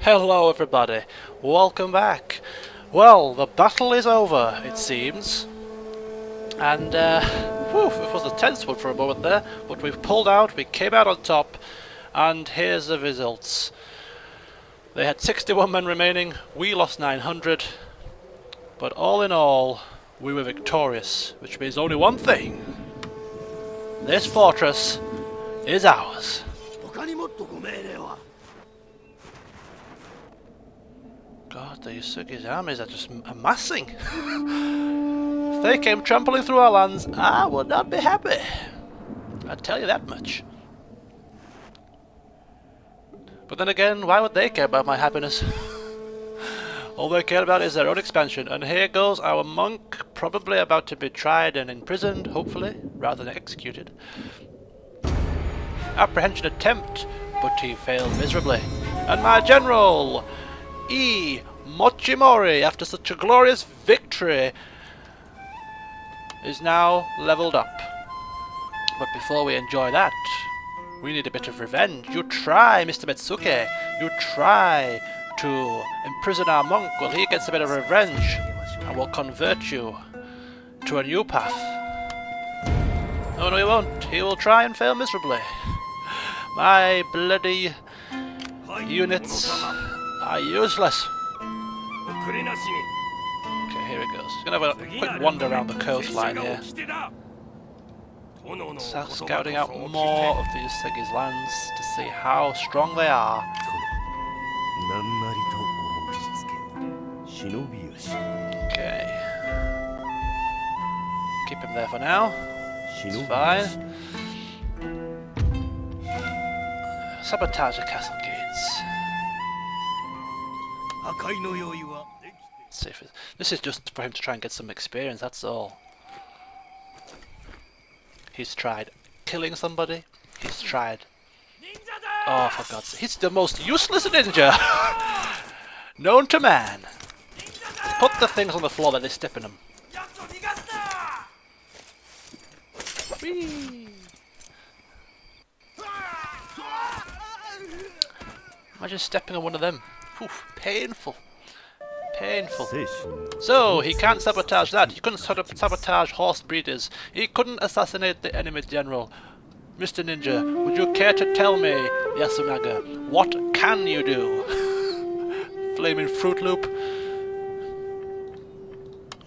Hello everybody, welcome back. Well, the battle is over, it seems. And, it was a tense one for a moment there, but we've pulled out, we came out on top, and here's the results. They had 61 men remaining, we lost 900, but all in all, we were victorious, which means only one thing. This fortress is ours. God, the Yasugi's armies are just amassing. If they came trampling through our lands, I would not be happy. I'd tell you that much. But then again, why would they care about my happiness? All they care about is their own expansion, and here goes our monk, probably about to be tried and imprisoned, hopefully, rather than executed. Apprehension attempt, but he failed miserably. And my general, Mochimori, after such a glorious victory, is now leveled up. But before we enjoy that, we need a bit of revenge. You try, Mr. Metsuke, you try to imprison our monk. Well, he gets a bit of revenge and will convert you to a new path. No, he won't. He will try and fail miserably. My bloody units are useless. Okay, here it goes. He's going to have a quick wander around the coastline here. Scouting out more of these Yusugi's lands to see how strong they are. Okay. Keep him there for now. It's fine. Sabotage the castle gates. Let's see if this is just for him to try and get some experience, that's all. He's tried killing somebody. He's tried... Oh, for God's sake. He's the most useless ninja known to man. Put the things on the floor that they step in them. Whee! Imagine stepping on one of them. Oof, painful. Painful. So, he can't sabotage that. He couldn't sabotage horse breeders. He couldn't assassinate the enemy general. Mr. Ninja, would you care to tell me, Yasunaga, what can you do? Flaming Fruit Loop.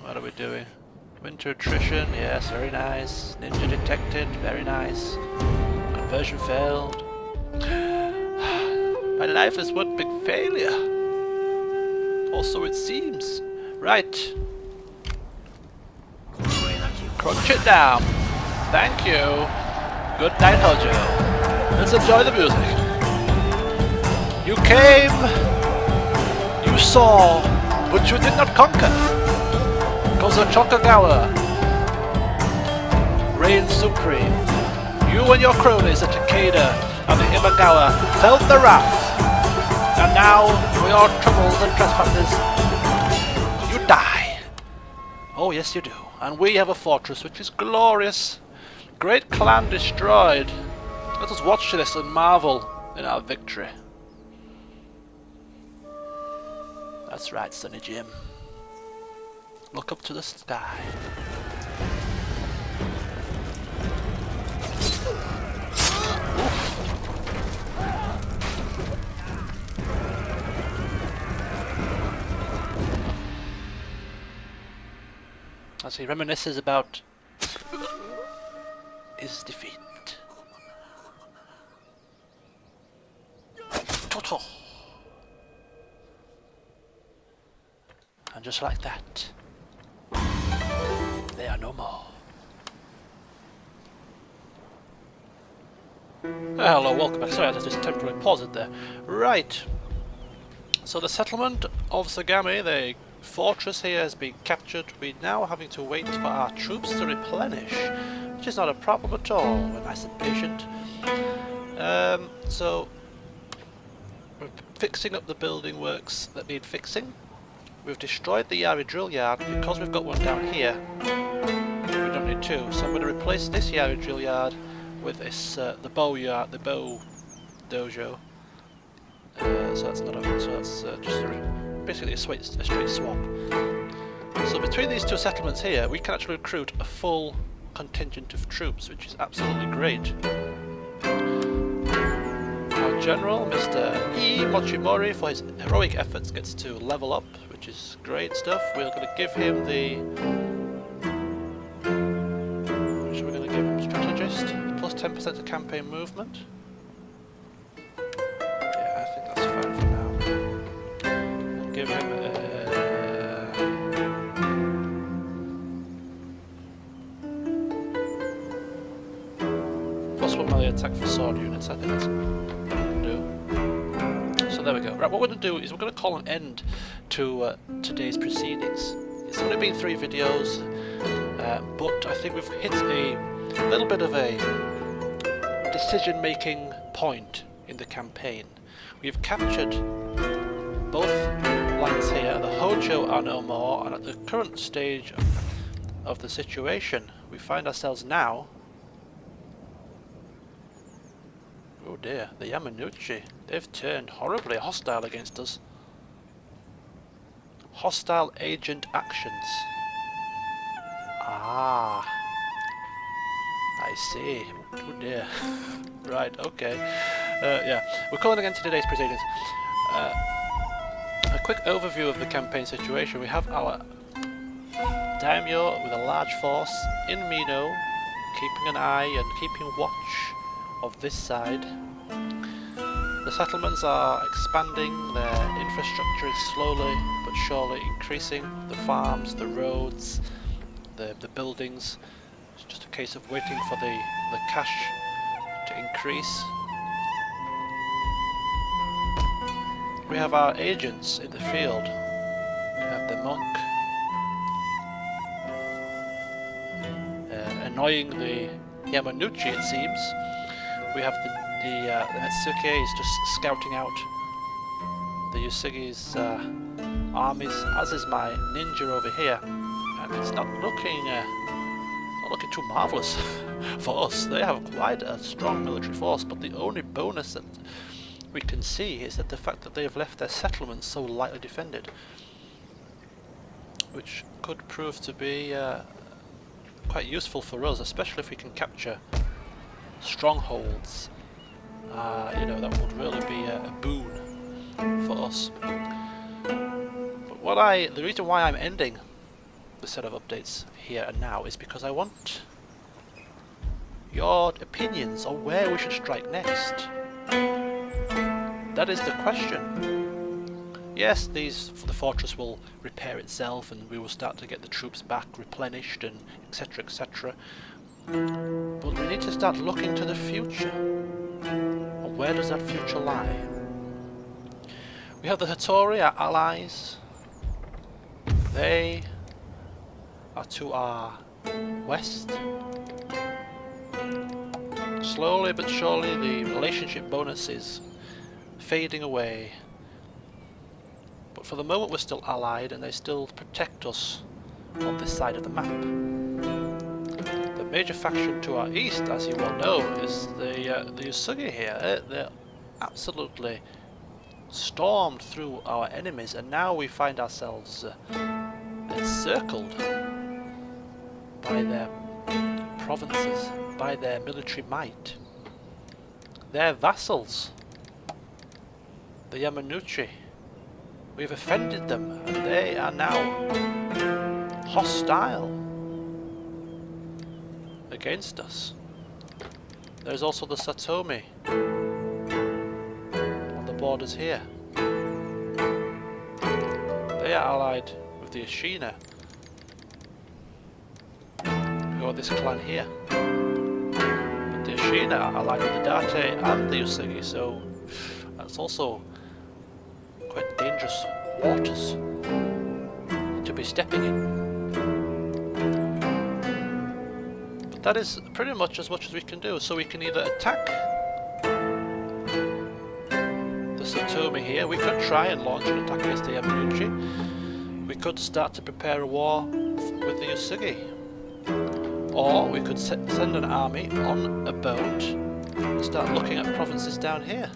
What are we doing? Winter attrition, yes, very nice. Ninja detected, very nice. Conversion failed. My life is one big failure. Or so it seems. Right. Crunch it down. Thank you. Good night, Hojo. Let's enjoy the music. You came, you saw, but you did not conquer. Because the Tokugawa reigns supreme. You and your cronies, the Takeda and the Imagawa, felt the wrath. And now, for your troubles and trespasses, you die. Oh yes you do. And we have a fortress which is glorious. Great clan destroyed. Let us watch this and marvel in our victory. That's right, Sonny Jim. Look up to the sky. As he reminisces about his defeat. Toto! And just like that, they are no more. Hello, welcome back. Sorry, I just temporarily paused it there. Right. So the settlement of Sagami, the fortress here has been captured. We're now having to wait for our troops to replenish, which is not a problem at all. We're nice and patient. So we're fixing up the building works that need fixing. We've destroyed the Yari drill yard because we've got one down here. We don't need two, so I'm going to replace this Yari drill yard with this the bow yard, the bow dojo. so that's not a, so that's just basically a straight swap. So between these two settlements here, we can actually recruit a full contingent of troops, which is absolutely great. Our general, Mr. E. Mochimori, for his heroic efforts, gets to level up, which is great stuff. We're going to give him the... which are we going to give him? Strategist, plus 10% of campaign movement. Yeah, I think that's fine for now. Give him plus 1 melee attack for sword units, I think that's new. So there we go. Right, what we're going to do is we're going to call an end to today's proceedings. It's only been 3 videos, but I think we've hit a little bit of a decision-making point in the campaign. We've captured both lands here. The Hojo are no more, and at the current stage of the situation, we find ourselves now... oh dear, the Yamanouchi. They've turned horribly hostile against us. Hostile agent actions. Ah, I see. Oh dear. Right, okay. Yeah, we're calling again to today's proceedings. A quick overview of the campaign situation. We have our daimyo with a large force in Mino, keeping an eye and keeping watch of this side. The settlements are expanding, their infrastructure is slowly but surely increasing. The farms, the roads, the buildings. It's just a case of waiting for the cash to increase. We have our agents in the field. We have the monk annoying the Yamanouchi, it seems. We have the Netsuke is just scouting out the Yusugi's armies, as is my ninja over here, and it's not looking too marvellous for us. They have quite a strong military force, but the only bonus that we can see is that the fact that they have left their settlements so lightly defended, which could prove to be quite useful for us, especially if we can capture strongholds. You know, that would really be a boon for us. But the reason why I'm ending the set of updates here and now is because I want your opinions on where we should strike next. That is the question. Yes, the fortress will repair itself and we will start to get the troops back replenished and etc, etc. But we need to start looking to the future. And where does that future lie? We have the Hattori, our allies. They are to our west. Slowly but surely the relationship bonus is fading away. But for the moment we're still allied and they still protect us on this side of the map. The major faction to our east, as you well know, is the Yusugi here. They're absolutely stormed through our enemies, and now we find ourselves encircled by their provinces, by their military might. They're vassals, the Yamanouchi. We've offended them, and they are now hostile against us. There's also the Satomi on the borders here. They are allied with the Ashina, who are this clan here. But the Ashina are allied with the Date and the Yusugi, so that's also quite dangerous waters to be stepping in. But that is pretty much as we can do. So we can either attack the Satomi here. We could try and launch an attack against the Yamanouchi. We could start to prepare a war with the Yusugi. Or we could send an army on a boat and start looking at provinces down here.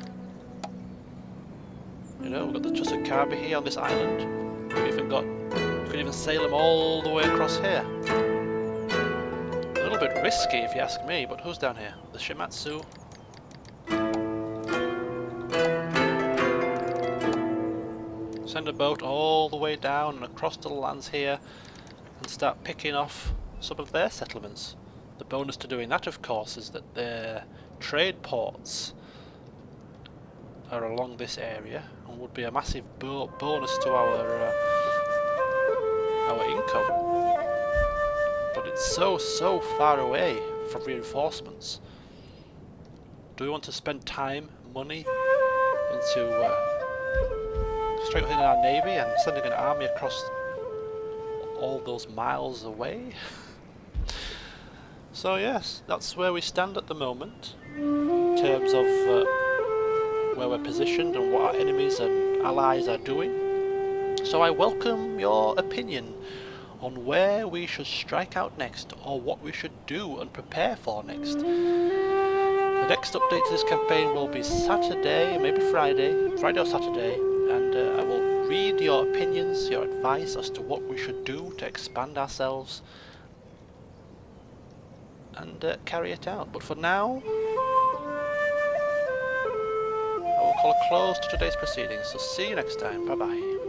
You know, we've got the Tokugawa here on this island. We've even got, we could even sail them all the way across here. A little bit risky if you ask me, but who's down here? The Shimatsu. Send a boat all the way down and across to the lands here and start picking off some of their settlements. The bonus to doing that, of course, is that their trade ports are along this area and would be a massive bonus to our income. But it's so far away from reinforcements. Do we want to spend time, money into strengthening our navy and sending an army across all those miles away? So yes, that's where we stand at the moment in terms of where we're positioned and what our enemies and allies are doing. So I welcome your opinion on where we should strike out next, or what we should do and prepare for next. The next update to this campaign will be Saturday, maybe Friday or Saturday, and I will read your opinions, your advice as to what we should do to expand ourselves and carry it out. But for now, I will call a close to today's proceedings, so see you next time. Bye bye.